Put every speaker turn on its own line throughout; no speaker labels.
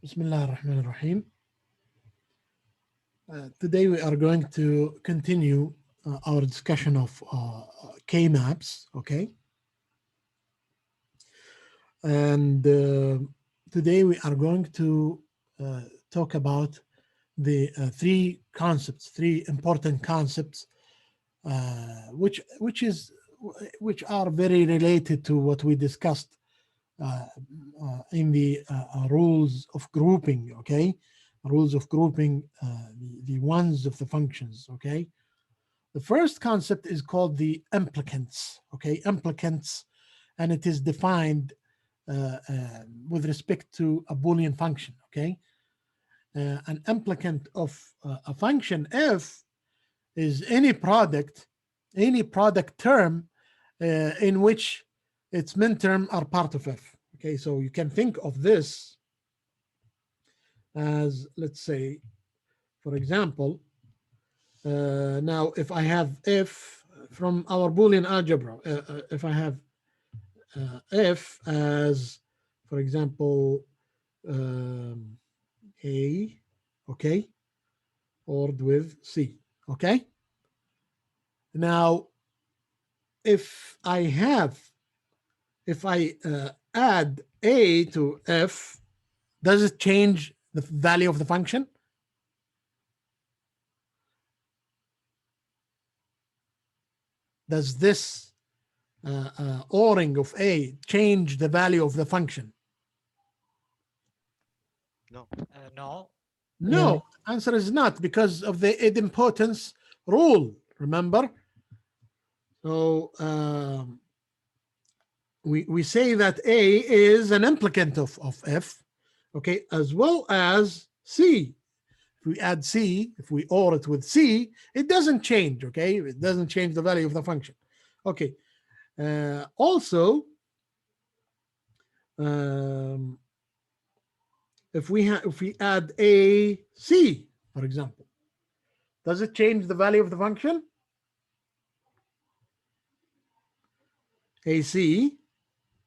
Bismillah ar-Rahman ar-Rahim. Today we are going to continue our discussion of K-maps, okay? And today we are going to talk about the three important concepts, which are very related to what we discussed in the rules of grouping, okay? Rules of grouping, the ones of the functions, okay? The first concept is called the implicants, okay? Implicants, and it is defined with respect to a Boolean function, okay? An implicant of a function f is any product term in which its min term are part of f. Okay, so you can think of this as, let's say, for example, now if I have f from our Boolean algebra, if I have f as, for example, a, okay, ORed with c, okay. Now, if I add a to f, does it change the value of the function? Does this ORing of a change the value of the function?
No.
No.
No, answer is not, because of the idempotence rule, remember? So we say that a is an implicant of f, okay, as well as c. If we add c, if we OR it with c, it doesn't change, okay? It doesn't change the value of the function. Okay. Also, if we add a c, for example, does it change the value of the function? AC,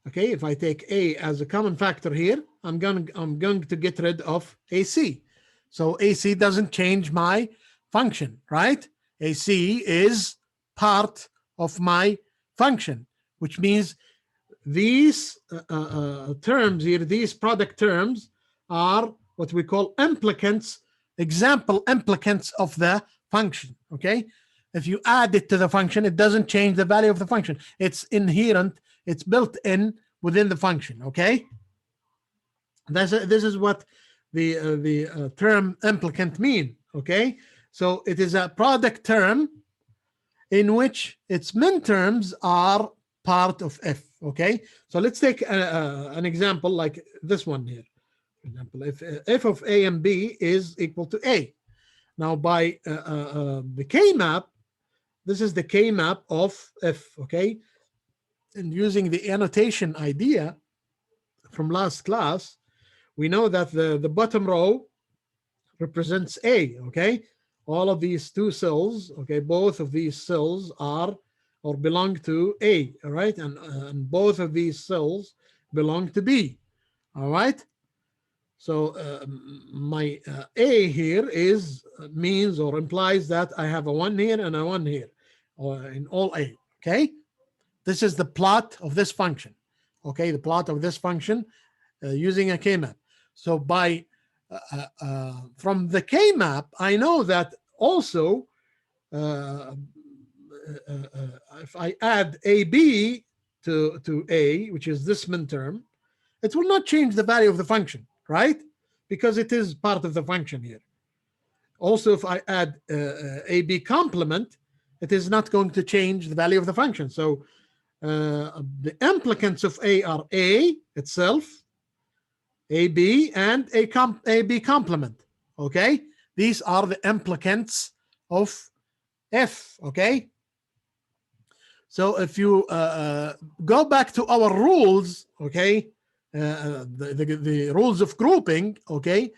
okay, if I take a as a common factor here, I'm going to get rid of AC. So AC doesn't change my function, right? AC is part of my function, which means these terms here, these product terms, are what we call implicants, example implicants of the function, okay? If you add it to the function, it doesn't change the value of the function. It's inherent, it's built in within the function, okay? This is what the term implicant mean, okay? So it is a product term in which its min terms are part of f, okay? So let's take an example like this one here. For example, if f of a and b is equal to a. Now by the K-map, this is the K-map of f, okay? And using the annotation idea from last class, we know that the bottom row represents a, okay? All of these two cells, okay, both of these cells are or belong to a, all right? And both of these cells belong to b, all right? So my a here is means or implies that I have a 1 here and a 1 here, or in all a, okay? This is the plot of this function, okay? The plot of this function using a K-map. So by from the K-map, I know that also if I add AB to A, which is this min term, it will not change the value of the function, right? Because it is part of the function here. Also, if I add AB complement, it is not going to change the value of the function. So the implicants of A are A itself, AB, and AB complement, okay? These are the implicants of F, okay? So if you go back to our rules, okay, the rules of grouping, okay,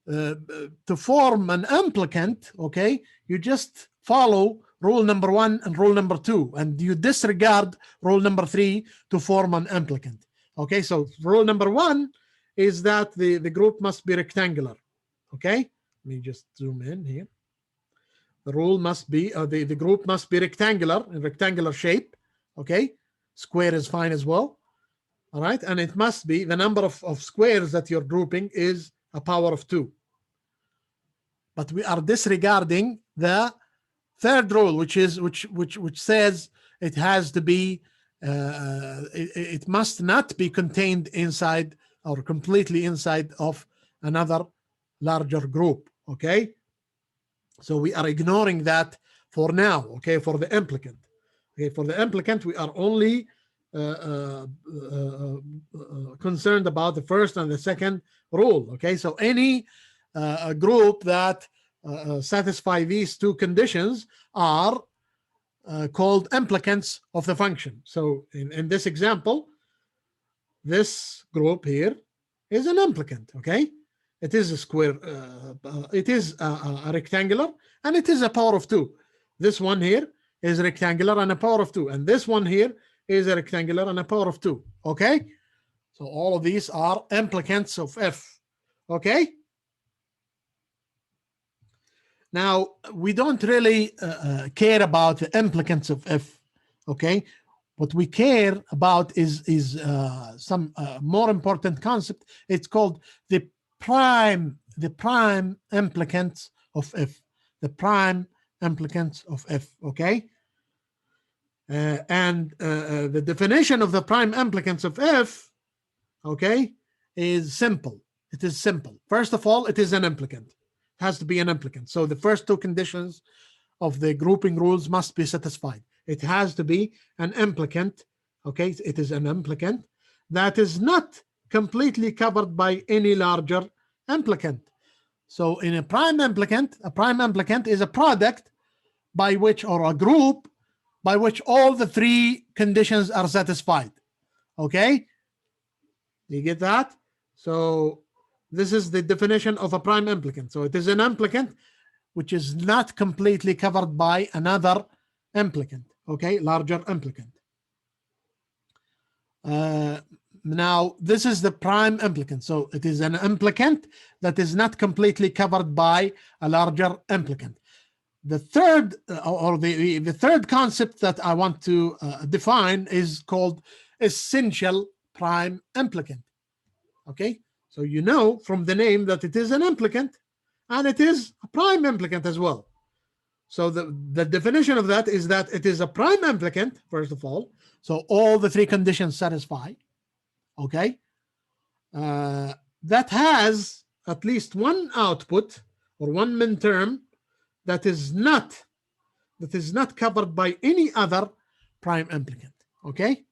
to form an implicant, okay, you just follow rule number 1 and rule number 2, and you disregard rule number 3 to form an implicant. Okay, so rule number 1 is that the group must be rectangular. Okay, let me just zoom in here. The rule must be the group must be rectangular, in rectangular shape. Okay, square is fine as well. All right, and it must be the number of squares that you're grouping is a power of 2. But we are disregarding the third rule, which says it has to be it must not be contained inside or completely inside of another larger group. Okay, so we are ignoring that for now. Okay, for the implicant. Okay, for the implicant, we are only concerned about the first and the second rule. Okay, so any group that satisfy these two conditions are called implicants of the function. So in this example, this group here is an implicant. Okay, it is a square, it is a rectangular, and it is a power of 2. This one here is rectangular and a power of 2, and this one here is a rectangular and a power of 2. Okay, so all of these are implicants of F. Okay, now we don't really care about the implicants of F. Okay, what we care about is some more important concept. It's called the prime implicants of F. The prime implicants of F. Okay, and the definition of the prime implicants of F, okay, is simple. It is simple. First of all, it is an implicant. It has to be an implicant. So the first two conditions of the grouping rules must be satisfied. It has to be an implicant. Okay, it is an implicant that is not completely covered by any larger implicant. So in a prime implicant is a product by which, or a group by which all the three conditions are satisfied. Okay, you get that? So this is the definition of a prime implicant. So it is an implicant which is not completely covered by another implicant. Okay, larger implicant. Now this is the prime implicant. So it is an implicant that is not completely covered by a larger implicant. The third the third concept that I want to define is called essential prime implicant. Okay, so you know from the name that it is an implicant and it is a prime implicant as well. So the definition of that is that it is a prime implicant, first of all. So all the three conditions satisfy. Okay, that has at least one output or one minterm that is not covered by any other prime implicant. Okay,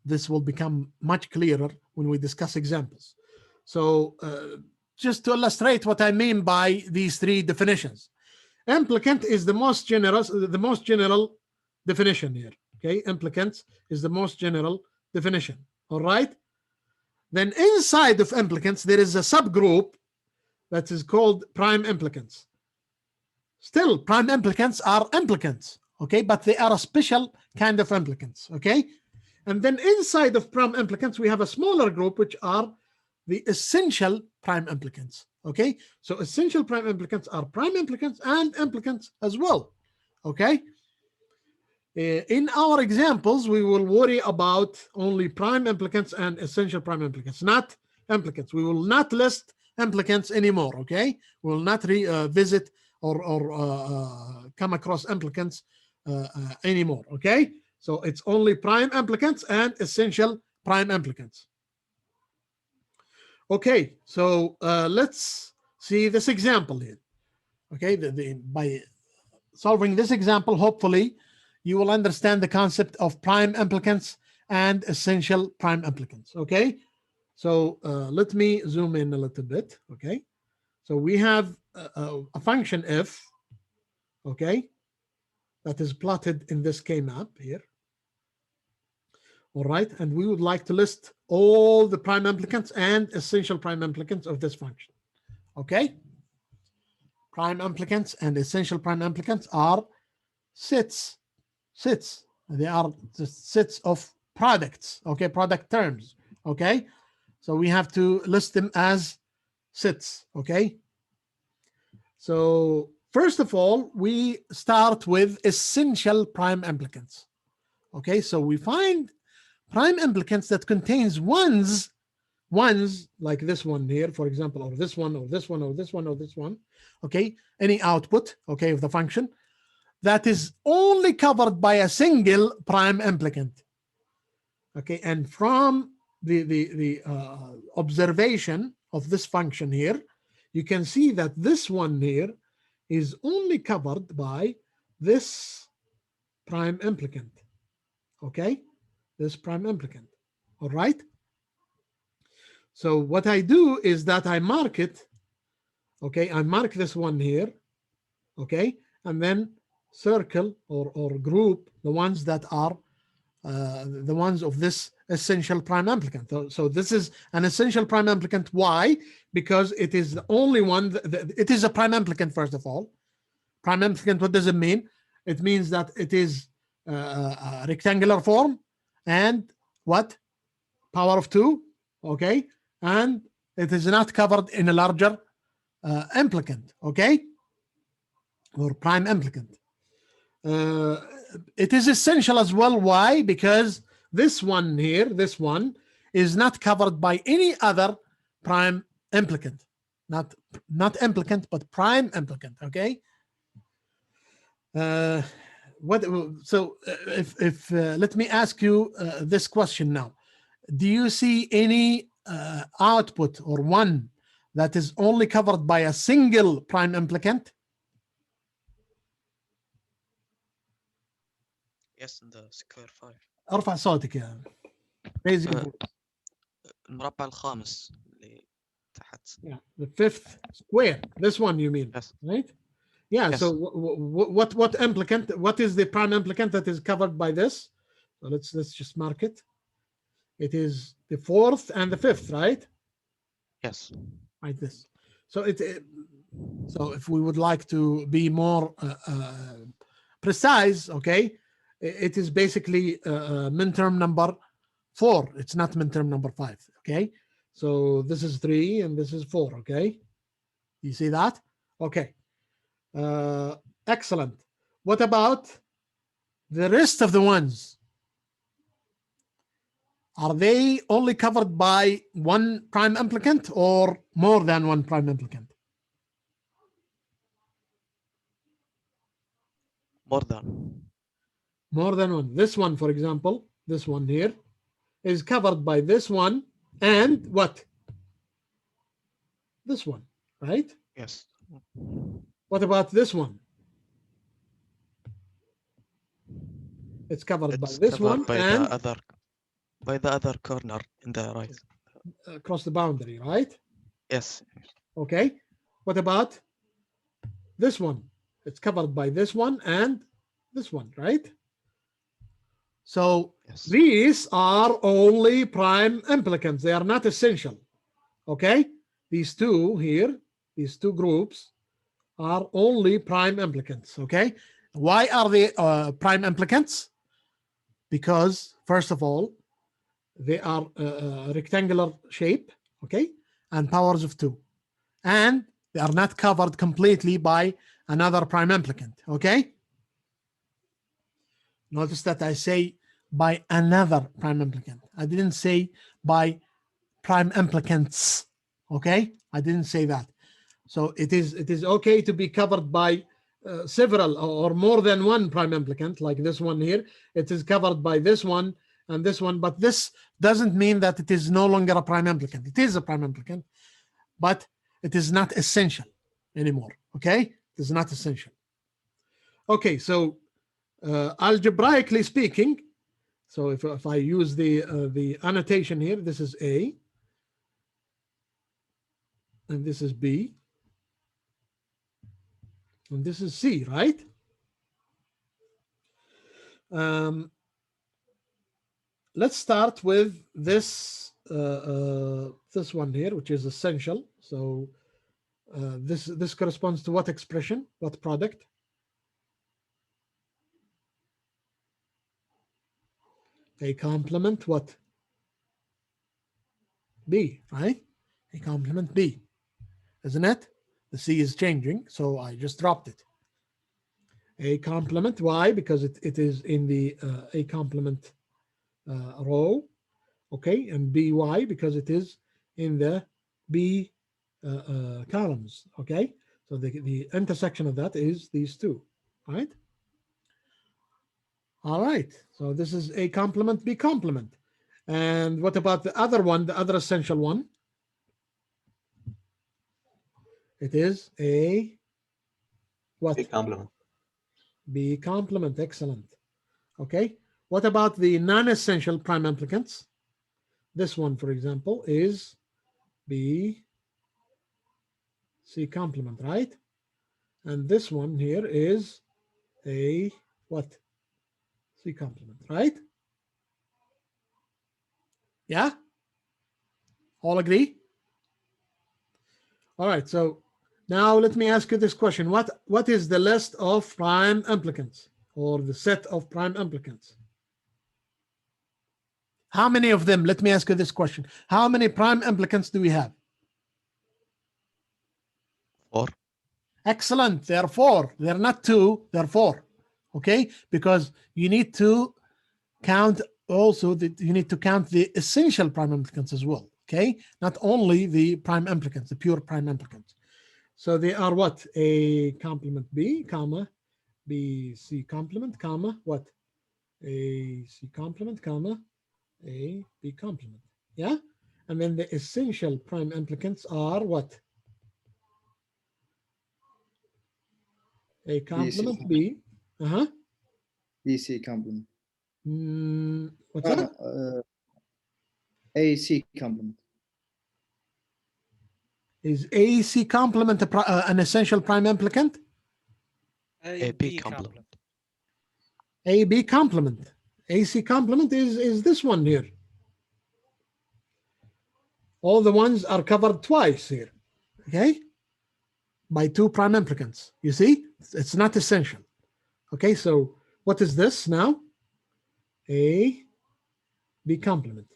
this will become much clearer when we discuss examples. So just to illustrate what I mean by these three definitions, implicant is the most general definition here. Okay, implicants is the most general definition. All right, then inside of implicants there is a subgroup that is called prime implicants. Still, prime implicants are implicants, okay, but they are a special kind of implicants. Okay, and then inside of prime implicants we have a smaller group which are the essential prime implicants. Okay, so essential prime implicants are prime implicants and implicants as well. Okay, in our examples we will worry about only prime implicants and essential prime implicants, not implicants. We will not list implicants anymore. Okay, we will not revisit or come across implicants anymore. Okay, so it's only prime implicants and essential prime implicants. Okay, so let's see this example here. Okay, by solving this example, hopefully you will understand the concept of prime implicants and essential prime implicants. Okay, so let me zoom in a little bit. Okay, so we have a function f, okay, that is plotted in this K-map here. All right, and we would like to list all the prime implicants and essential prime implicants of this function. Okay, prime implicants and essential prime implicants are sets. They are the sets of products. Okay, product terms. Okay, So we have to list them as sets, okay? So first of all, we start with essential prime implicants. Okay, so we find prime implicants that contains ones like this one here, for example, or this one, or this one, or this one, or this one. Okay, any output, okay, of the function that is only covered by a single prime implicant. Okay, and from the observation of this function here, you can see that this one here is only covered by this prime implicant. Okay, this prime implicant. All right. So what I do is that I mark it. Okay, I mark this one here. Okay, and then circle or group the ones that are the ones of this essential prime implicant. So this is an essential prime implicant. Why? Because it is the only one. It is a prime implicant, first of all. Prime implicant, what does it mean? It means that it is a rectangular form and what? Power of 2, okay? And it is not covered in a larger implicant, okay? Or prime implicant. It is essential as well. Why? Because this one here, this one, is not covered by any other prime implicant. Not implicant, but prime implicant, okay? If let me ask you this question now. Do you see any output or one that is only covered by a single prime implicant?
Yes, in the square 5.
ارفع صوتك يا raise your voice.
المربع الخامس اللي تحت.
Yeah, the fifth square. This one you mean,
yes.
right? Yeah.
Yes.
So what implicant? What is the prime implicant that is covered by this? So let's just mark it. It is the fourth and the fifth, right?
Yes.
Like this. So so if we would like to be more precise, okay, it is basically min-term number 4. It's not min-term number 5. Okay, so this is 3 and this is 4. Okay, you see that? Okay, excellent. What about the rest of the ones? Are they only covered by one prime implicant or more than one prime implicant?
More than.
More than one. This one, for example, this one here is covered by this one and what? This one, right?
Yes.
What about this one? It's covered by
It's
this
covered
one
by
and
the other corner in the right.
across the boundary, right?
Yes.
Okay. What about this one? It's covered by this one and this one, right? So
Yes.
these are only prime implicants. They are not essential. Okay? These two here, these two groups are only prime implicants. Okay? Why are they prime implicants? Because, first of all, they are rectangular shape, okay, and powers of 2. And they are not covered completely by another prime implicant, okay? Notice that I say by another prime implicant. I didn't say by prime implicants, okay? I didn't say that. So it is okay to be covered by several or more than one prime implicant, like this one here. It is covered by this one and this one, but this doesn't mean that it is no longer a prime implicant. It is a prime implicant, but it is not essential anymore, okay? It is not essential. Okay, so algebraically speaking, so if I use the annotation here, this is A, and this is B, and this is C, right? Let's start with this this one here, which is essential. So this corresponds to what expression? What product? A complement. What? B, right? A complement B, isn't it? The C is changing, so I just dropped it. A complement, why? Because it is in the A complement row, okay? And BY because it is in the B columns, okay? So the intersection of that is these two, right? All right, so this is A complement, B complement. And what about the other one, the other essential one? It is a what?
B complement.
B complement, excellent. Okay, what about the non-essential prime implicants? This one, for example, is B C complement, right? And this one here is a what? C complement, right? Yeah? All agree? All right, so now let me ask you this question. What is the list of prime implicants or the set of prime implicants? How many of them? Let me ask you this question. How many prime implicants do we have?
4.
Excellent. There are 4. They're not 2, they're 4. Okay? Because you need to count also that you need to count the essential prime implicants as well. Okay? Not only the prime implicants, the pure prime implicants. So they are what? A complement B, comma, B C complement, comma, what? A C complement, comma, A B complement. Yeah? And then the essential prime implicants are what? A complement B. Uh-huh.
BC complement.
What's that?
No, AC complement.
Is AC complement an essential prime implicant?
AB complement.
AB complement. AC complement is this one here. All the ones are covered twice here. Okay? By 2 prime implicants. You see? It's not essential. Okay, so what is this now? A B complement.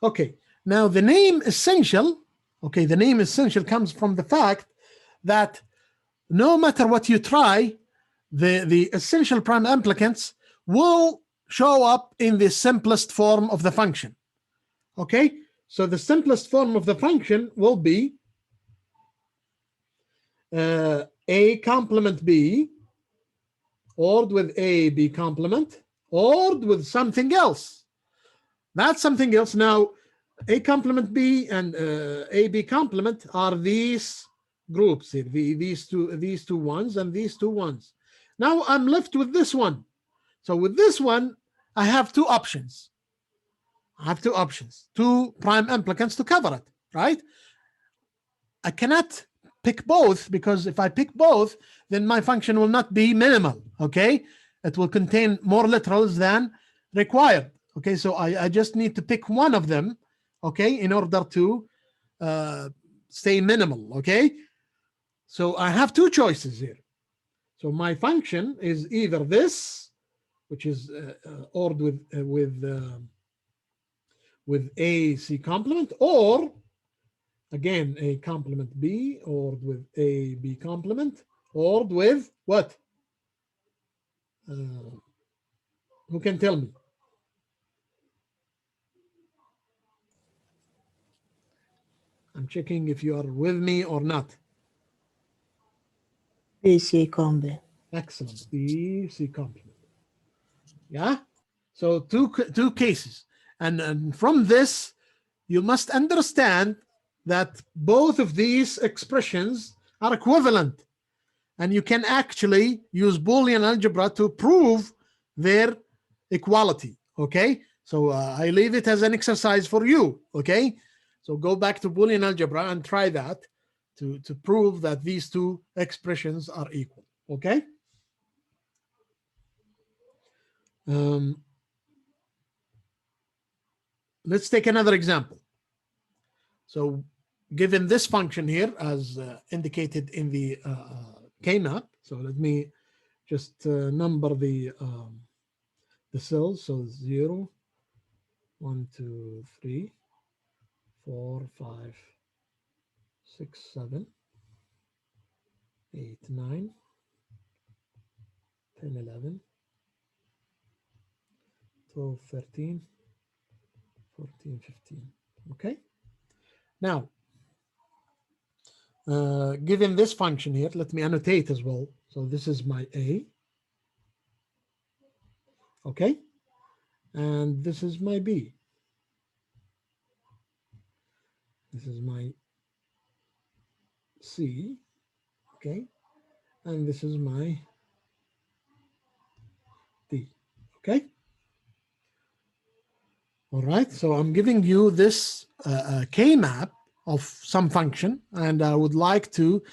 Okay, now the name essential, okay, the name essential comes from the fact that no matter what you try, the essential prime implicants will show up in the simplest form of the function. Okay, so the simplest form of the function will be A complement B ORed with A B complement ORed with something else. That's something else. Now, A complement B and A B complement are these groups here, these two ones and these two ones. Now I'm left with this one. So with this one, I have 2 options. I have 2 options, 2 prime implicants to cover it, right? I cannot pick both because if I pick both, then my function will not be minimal, okay? It will contain more literals than required, okay? So I just need to pick one of them, okay, in order to stay minimal, okay? So I have 2 choices here. So my function is either this, which is ORed with A C complement, or again A complement B, or with A B complement, or with what? Who can tell me? I'm checking if you are with me or not.
BC complement.
Excellent. B C complement. Yeah. So two cases, and from this you must understand that both of these expressions are equivalent, and you can actually use Boolean algebra to prove their equality. Okay, so I leave it as an exercise for you. Okay, so go back to Boolean algebra and try that to prove that these 2 expressions are equal. Okay. Let's take another example. So given this function here as indicated in the K-map, so let me just number the cells. So 0, 1, 2, 3, 4, 5, 6, 7, 8, 9, 10, 11, 12, 13, 14, 15. Okay. Now, given this function here, let me annotate as well. So this is my A. Okay. And this is my B. This is my C. Okay. And this is my D. Okay. All right. So I'm giving you this K map of some function, and I would like to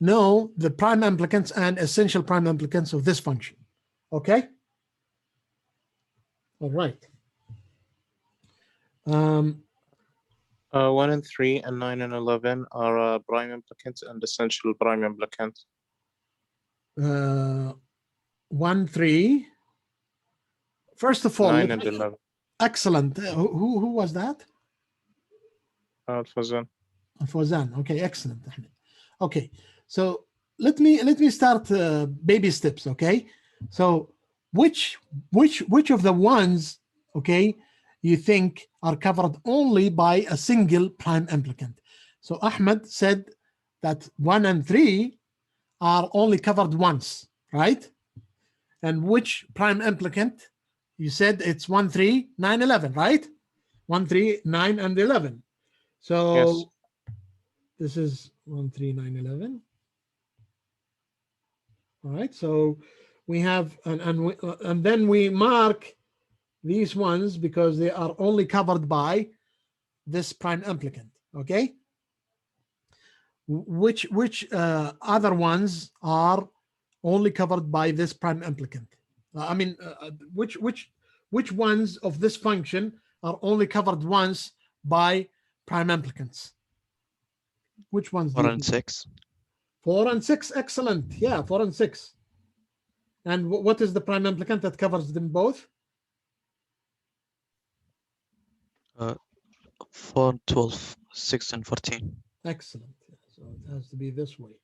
know the prime implicants and essential prime implicants of this function. Okay. All right.
1 and 3 and 9 and 11 are prime implicants and essential prime implicants.
1, 3. First of all,
9 and 11.
excellent. Who was that?
Fazan.
Fawzan. Okay, excellent. Okay, so let me start baby steps. Okay, so which of the ones, okay, you think are covered only by a single prime implicant? So Ahmed said that 1 and 3 are only covered once, right? And which prime implicant? You said it's 1, 3, 9, 11, right? 1, 3, 9, and 11. So
Yes.
this is 1, 3, 9, 11. All right. So we have, and then we mark these ones because they are only covered by this prime implicant. Okay. Which other ones are only covered by this prime implicant? I mean, which ones of this function are only covered once by prime implicants? Which ones?
4 and 6.
4 and 6, excellent. Yeah, 4 and 6. And what is the prime implicant that covers them both?
4, 12, 6, and 14.
Excellent. So it has to be this way.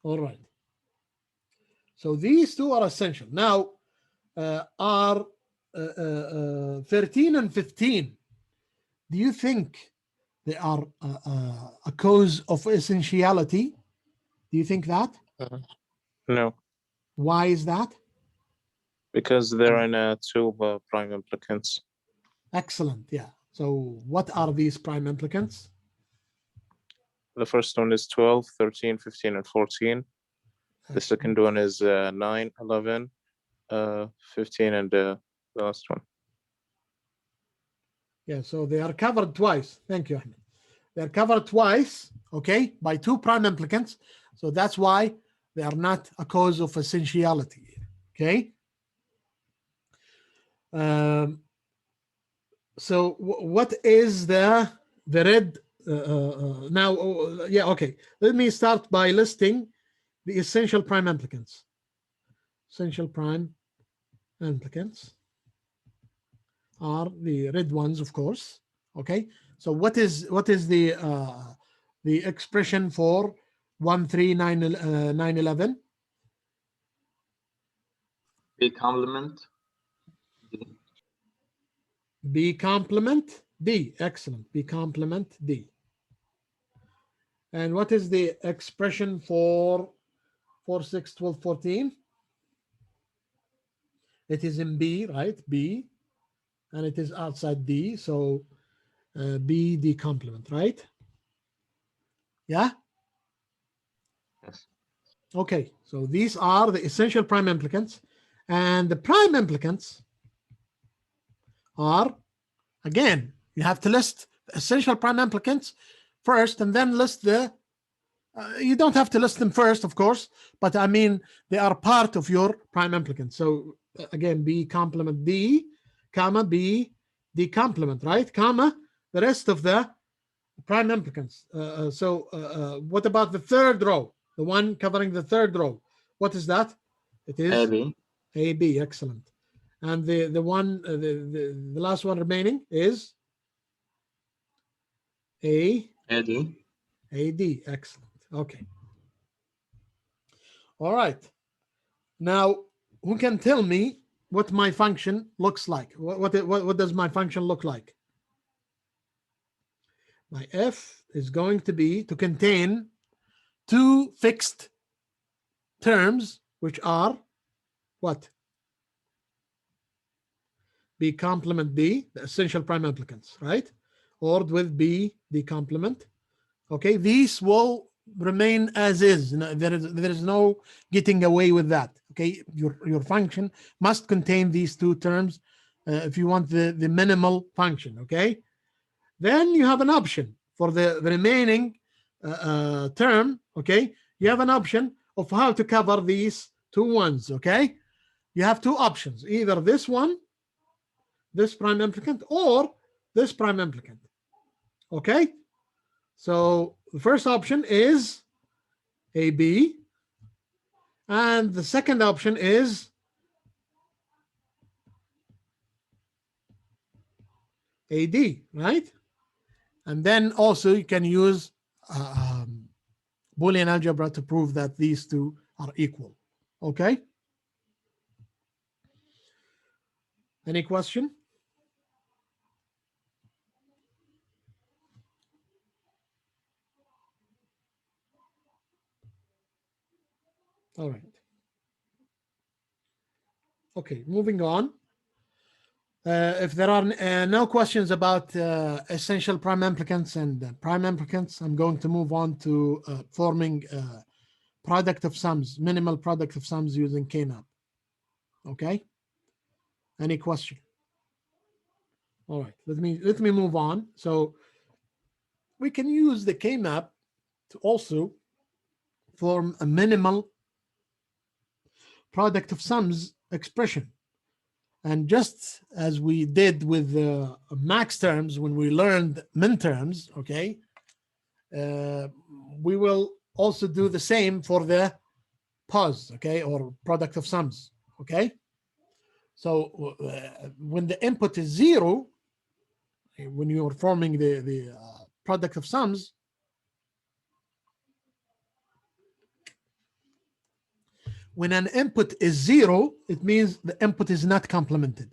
All right. So these two are essential. Now, are 13 and 15, do you think they are a cause of essentiality? Do you think that?
No,
Why is that?
because they're in two prime implicants.
Excellent. Yeah. So what are these prime implicants?
The first one is 12, 13, 15, and 14. The second one is 9, 11, 15, and the last one.
Yeah, so they are covered twice. Thank you, Ahmed. They're covered twice, okay, by two prime implicants. So that's why they are not a cause of essentiality, okay? So what is the red? Now, yeah, okay. Let me start by listing the essential prime implicants. Essential prime implicants are the red ones, of course. Okay. So what is the expression for 1, 3, 9, 9, 11?
B complement. D.
B complement D. Excellent. B complement D. And what is the expression for 4, 6, 12, 14? It is in B, right? B. And it is outside D. So B, D complement, right? Yeah?
Yes.
Okay. So these are the essential prime implicants. And the prime implicants are, again, you have to list essential prime implicants first and then list the, you don't have to list them first, of course, but I mean, they are part of your prime implicants. So again, B complement D, comma, B, D complement, right? Comma, the rest of the prime implicants. What about the third row? The one covering the third row. What is that? It is
AB.
AB, excellent. And the one the last one remaining is AD.
AD.
Excellent. Okay. All right. Now, who can tell me what my function looks like? What does my function look like? My f is going to be to contain two fixed terms, which are what? B complement B, the essential prime implicants, right? Or with B, the complement. Okay, these will remain as is. There is no getting away with that. Okay, your function must contain these two terms if you want the minimal function. Okay, then you have an option for the remaining term. Okay, you have an option of how to cover these two ones. Okay, you have two options: either this one, this prime implicant, or this prime implicant. Okay, so the first option is AB, and the second option is AD, right? And then also you can use Boolean algebra to prove that these two are equal. Okay? Any question? All right. Okay, moving on. If there are no questions about essential prime implicants and prime implicants, I'm going to move on to forming product of sums, minimal product of sums using K-map. Okay? Any question? All right, let me move on. So we can use the K-map to also form a minimal product of sums expression. And just as we did with the max terms when we learned min terms, okay, we will also do the same for the pos, okay, or product of sums, okay. So when the input is 0, when you're forming the product of sums, when an input is 0, it means the input is not complemented.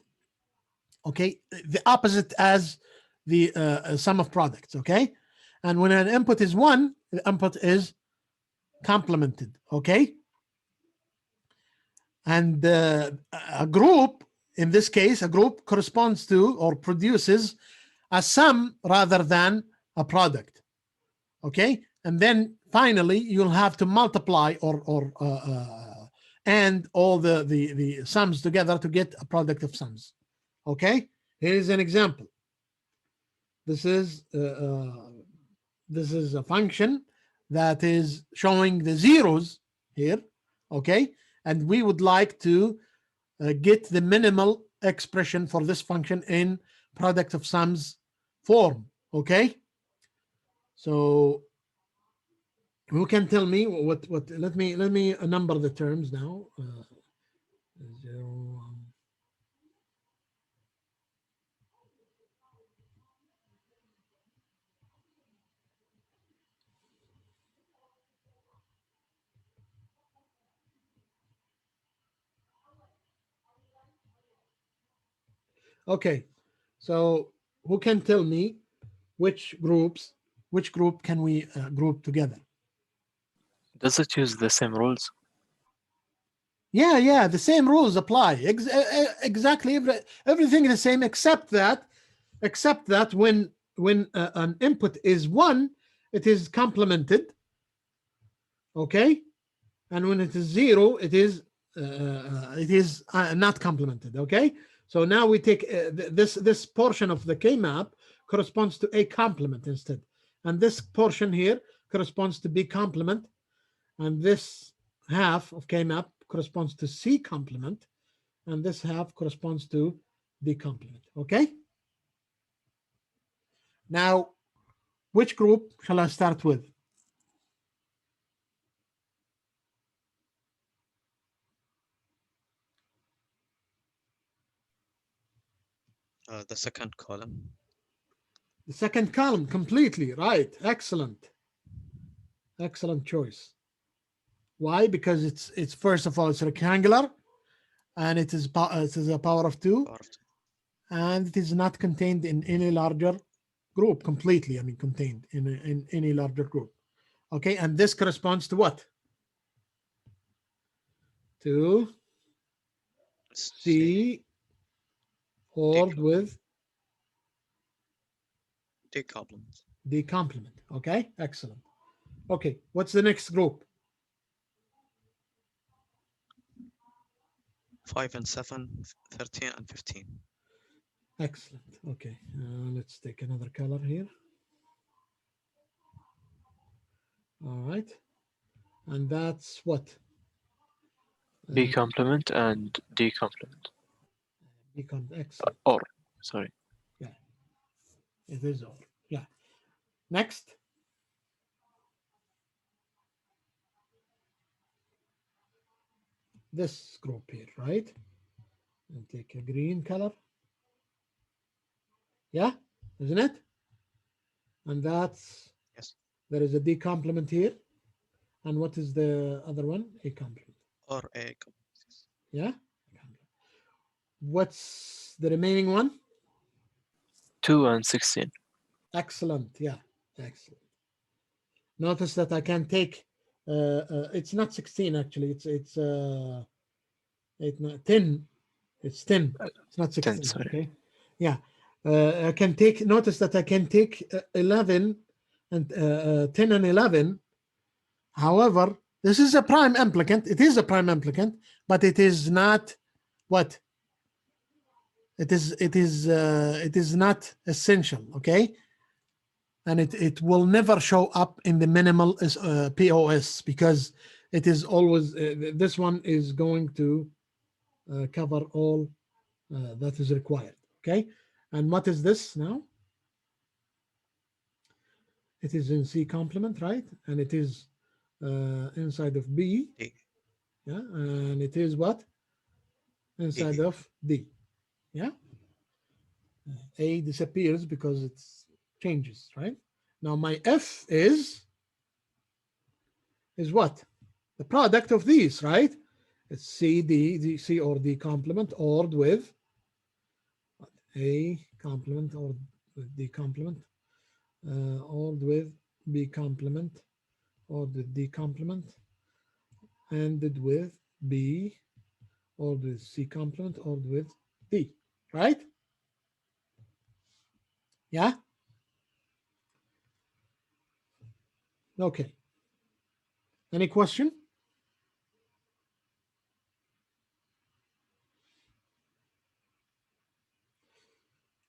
Okay, the opposite as the sum of products. Okay, and when an input is 1, the input is complemented. Okay, and a group, in this case, a group corresponds to or produces a sum rather than a product. Okay, and then finally you'll have to multiply or and all the sums together to get a product of sums. Okay, here's an example. This is a function that is showing the zeros here. Okay, and we would like to get the minimal expression for this function in product of sums form. Okay, so who can tell me what let me number the terms now. 0, okay, so who can tell me which group can we group together?
Does it use the same rules?
Yeah, the same rules apply. Exactly everything the same, except that when an input is 1, it is complemented. Okay, and when it is 0, it is not complemented. Okay, so now we take this portion of the K-map corresponds to A complement instead, and this portion here corresponds to B complement, and this half of K-map corresponds to C complement, and this half corresponds to D complement. Okay, now which group shall I start with?
The second column.
The second column completely, right? Excellent. Excellent choice. Why? Because it's first of all, it's rectangular, and it is a power of 2,
Power of 2.
and it is not contained in any larger group completely. I mean, contained in any larger group. Okay, and this corresponds to what? To C ordered with
D complement.
the complement. Okay, excellent. Okay, what's the next group?
5 and 7, 13 and 15.
Excellent. Okay, let's take another color here. All right, and that's what?
B complement and D complement.
Excellent.
Or, sorry.
It is all. Yeah. Next. This group here, right? And take a green color. Yeah, isn't it? And that's,
Yes.
there is a D complement here. And what is the other one? A complement.
Or A complement.
Yeah. What's the remaining one?
2 and 16.
Excellent. Yeah. Excellent. Notice that I can take, it's not 16 actually. It's 8, 9, 10. It's 10. It's not 16.
10, sorry.
Okay. Yeah. I can take, notice that I can take 11 and 10 and 11. However, this is a prime implicant. It is a prime implicant, but it is not what? It is not essential. Okay. And it will never show up in the minimal POS because it is always, this one is going to cover all that is required. Okay. And what is this now? It is in C complement, right? And it is inside of B.
D.
Yeah. And it is what? Inside
D.
of D. Yeah. A disappears because it changes, right? Now my F is what? The product of these, right? It's C, D, C or D complement ORed with A complement or with D complement, ORed with B complement, ORed with D complement, ended with B, ORed with C complement, ORed with D, right? Yeah? Okay. Any question?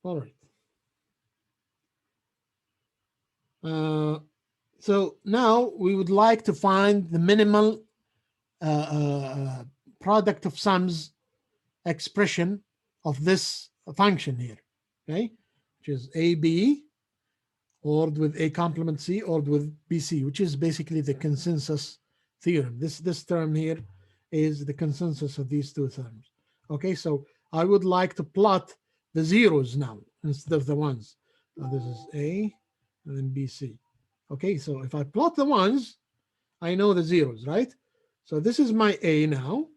All right. So now we would like to find the minimal product of sums expression of this function here, okay? Which is AB ORed with A complement C ORed with BC, which is basically the consensus theorem. This term here is the consensus of these two terms. Okay, so I would like to plot the zeros now instead of the ones. So this is A and then BC. Okay, so if I plot the ones, I know the zeros, right? So this is my A now.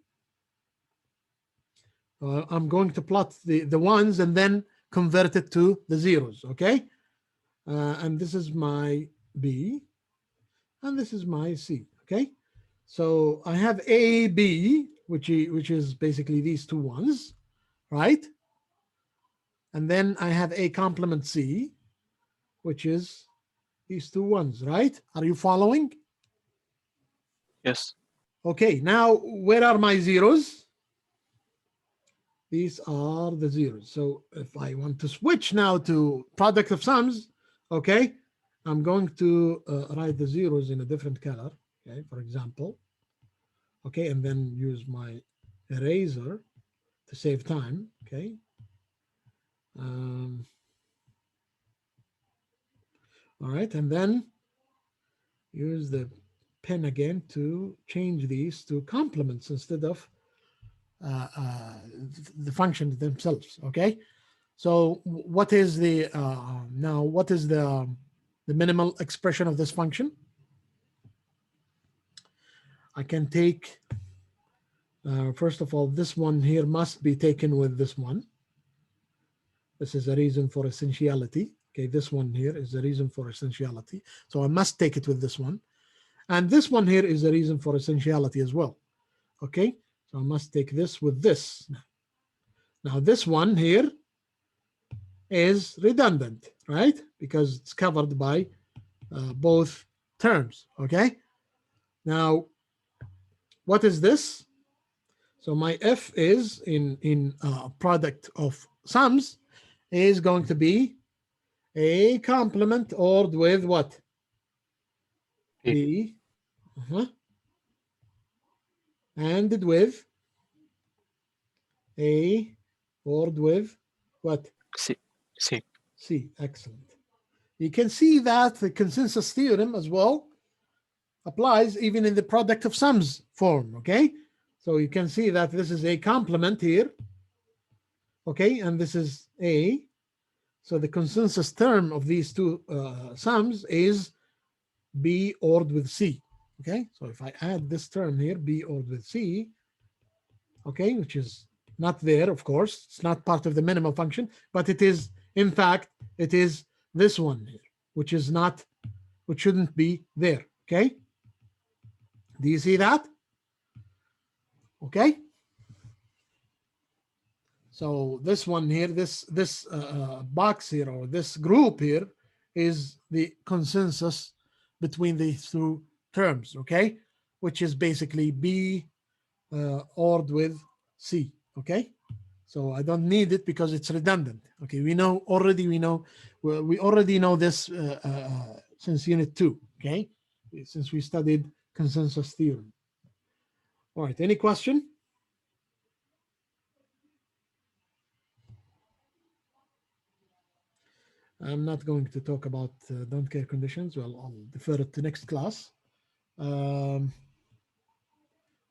I'm going to plot the ones and then convert it to the zeros, okay? And this is my B, and this is my C, okay? So I have A, B, which is basically these two ones, right? And then I have A complement C, which is these two ones, right? Are you following?
Yes.
Okay, now where are my zeros? These are the zeros. So if I want to switch now to product of sums, okay, I'm going to write the zeros in a different color, okay, for example, okay, and then use my eraser to save time, okay. All right, and then use the pen again to change these to complements instead of the functions themselves, okay. So what is the now what is the minimal expression of this function? I can take first of all, this one here must be taken with this one. This is a reason for essentiality. Okay, this one here is a reason for essentiality. So I must take it with this one. And this one here is a reason for essentiality as well. Okay, so I must take this with this. Now this one here is redundant, right? Because it's covered by both terms. Okay, now what is this? So my f is in product of sums is going to be a complement ORed with what? B. Ended with A ORed with what?
C. C.
C. Excellent. You can see that the consensus theorem as well applies even in the product of sums form. Okay, so you can see that this is a complement here. Okay, and this is A. So the consensus term of these two sums is B ORed with C. Okay, so if I add this term here, B ORed with C, okay, which is not there, of course, it's not part of the minimum function, but it is, in fact, it is this one here, which is not, which shouldn't be there. Okay, do you see that? Okay, so this one here, this box here, or this group here, is the consensus between these two terms. Okay, which is basically B ORed with C. Okay, so I don't need it because it's redundant. Okay, we know already, we already know this since unit 2. Okay, since we studied consensus theorem. All right, any question? I'm not going to talk about don't care conditions. Well, I'll defer it to next class. Well,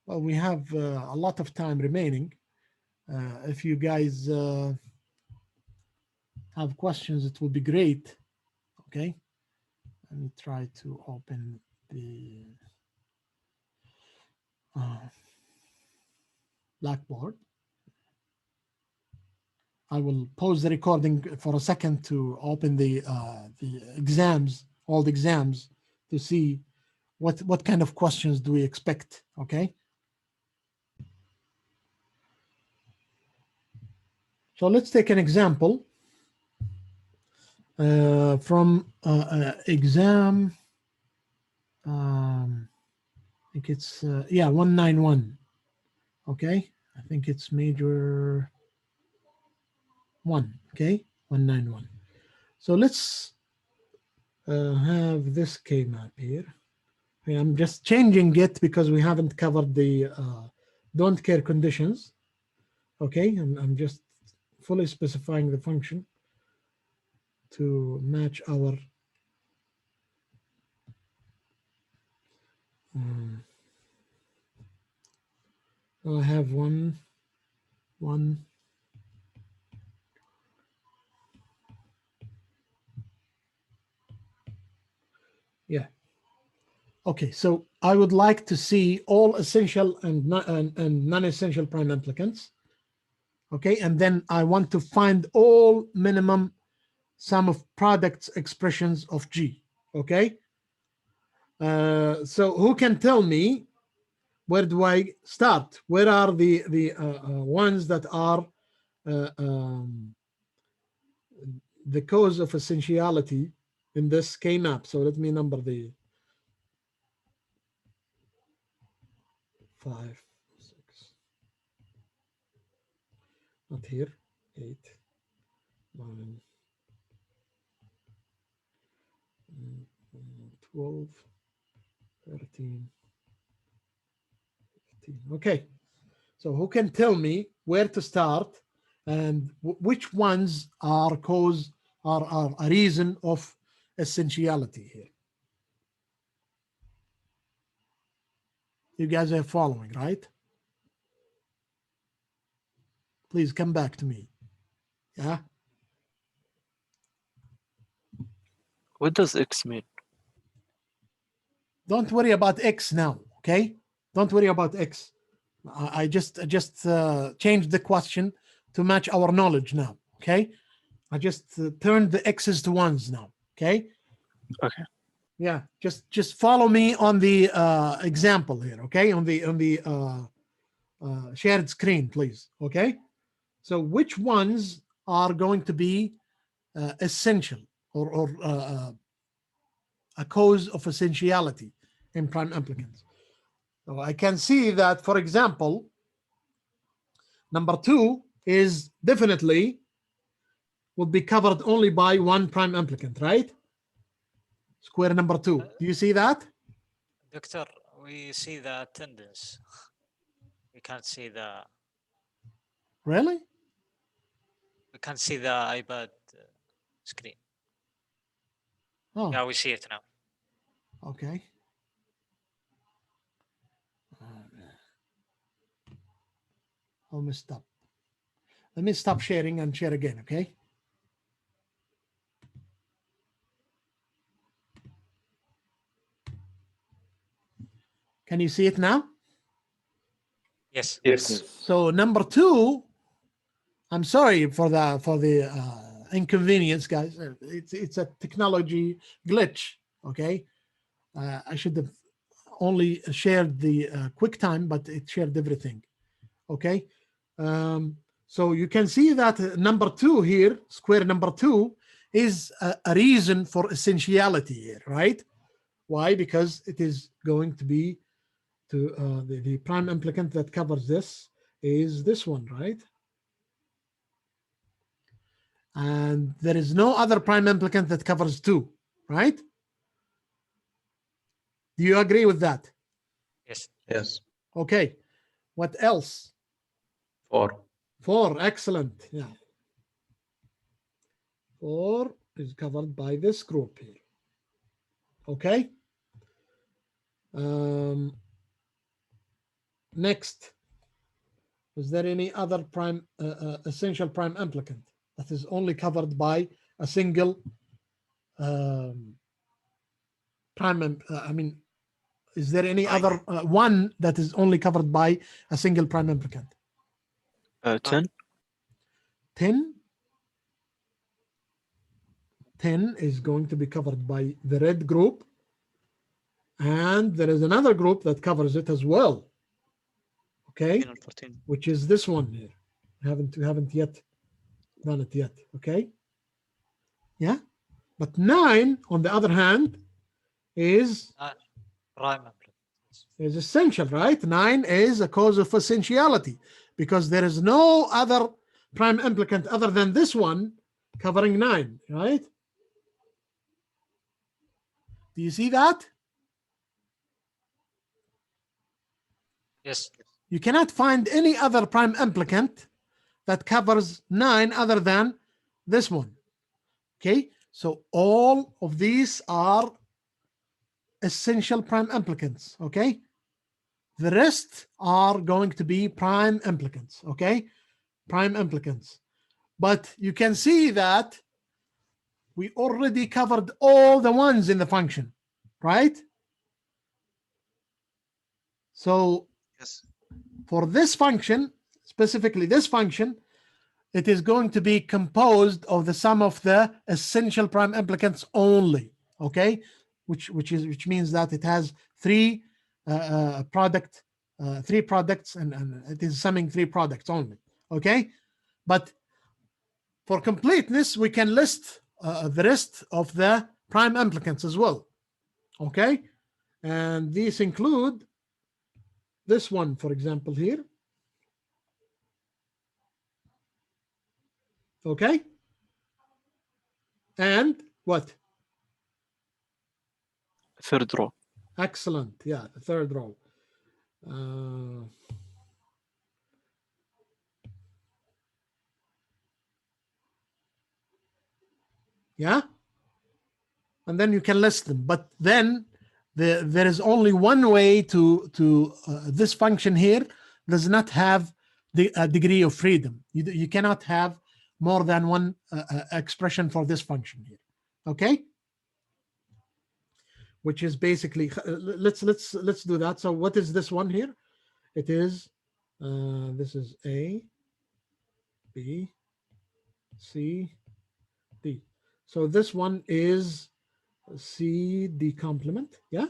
we have a lot of time remaining. If you guys have questions, it will be great. Okay, let me try to open the Blackboard. I will pause the recording for a second to open the exams, all the exams, to see what kind of questions do we expect. Okay. So let's take an example from exam. I think it's 191. Okay, I think it's major 1. Okay, 191. So let's have this K-map here. Okay, I'm just changing it because we haven't covered the don't care conditions. Okay, I'm just fully specifying the function to match our I have one. Yeah. Okay, so I would like to see all essential and non-essential prime implicants. Okay, and then I want to find all minimum sum of products expressions of G. Okay, so who can tell me where do I start? Where are the ones that are the cause of essentiality in this K-map? So let me number the 5, 6, not here, 8, 9, 12, 13, 15. Okay, so who can tell me where to start and which ones are a reason of essentiality here? You guys are following, right? Please come back to me. Yeah.
What does X mean?
Don't worry about X now, okay? Don't worry about X. I just changed the question to match our knowledge now, okay? I just turned the X's to ones now, okay?
Okay.
Yeah, just follow me on the example here, okay? On the shared screen, please, okay? So which ones are going to be essential or a cause of essentiality in prime implicants? So I can see that, for example, number 2 is definitely will be covered only by one prime implicant, right? Square number 2. Do you see that?
Doctor, we see the attendance. We can't see the
Really?
iPad screen.
Oh,
Yeah, we see it now.
okay. Almost stop. Let me stop sharing and share again, okay? Can you see it now?
Yes.
Yes.
So number 2, I'm sorry for the inconvenience, guys. It's a technology glitch, okay? I should have only shared the QuickTime, but it shared everything, okay? So you can see that number 2 here, square number 2, is a reason for essentiality here, right? Why? Because it is going to be to the prime implicant that covers this is this one, right? And there is no other prime implicant that covers 2, right? Do you agree with that?
Yes.
Yes.
Okay. What else?
4.
4. Excellent. Yeah. 4 is covered by this group here. Okay. Next, is there any other prime essential prime implicant that is only covered by a single prime? I mean, is there any other one that is only covered by a single prime implicant?
10.
10. 10 is going to be covered by the red group, and there is another group that covers it as well. Okay,
14 and 14.
which is this one here. We haven't yet done it yet. Okay, yeah, but 9 on the other hand is
Prime implicant.
is essential, right? 9 is a cause of essentiality because there is no other prime implicant other than this one covering 9, right? Do you see that?
Yes.
You cannot find any other prime implicant that covers 9 other than this one. Okay, so all of these are essential prime implicants. Okay, the rest are going to be prime implicants. Okay, prime implicants. But you can see that we already covered all the ones in the function, right? So
Yes.
for this function, specifically this function, it is going to be composed of the sum of the essential prime implicants only, okay? Which means that it has 3 products, and it is summing 3 products only, okay? But for completeness, we can list the rest of the prime implicants as well, okay? And these include this one, for example, here. Okay. And what?
Third row.
Excellent. Yeah, the third row. Yeah. And then you can list them. But then there is only one way to this function here does not have the degree of freedom. You cannot have more than one expression for this function here. Okay. which is basically let's do that. So what is this one here? It is this is A, B, C, D. So this one is C D complement, yeah.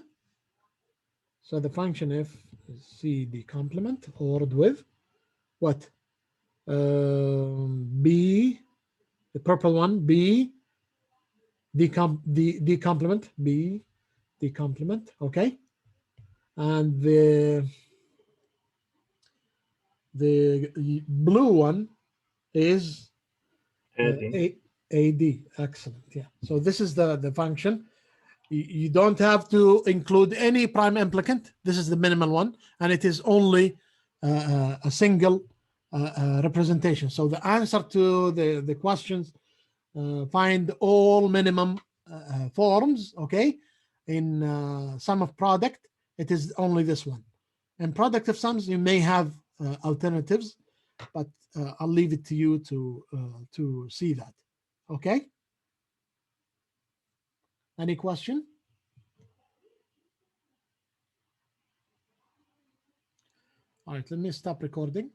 So the function f is C D complement ordered with what? B, the purple one, B D complement, B D complement, okay. And the blue one is AD. Excellent. Yeah. So this is the function. You don't have to include any prime implicant. This is the minimal one, and it is only a single representation. So the answer to the questions, find all minimum forms, okay? In sum of product, it is only this one. In product of sums, you may have alternatives, but I'll leave it to you to see that. Okay? Any question? All right, let me stop recording.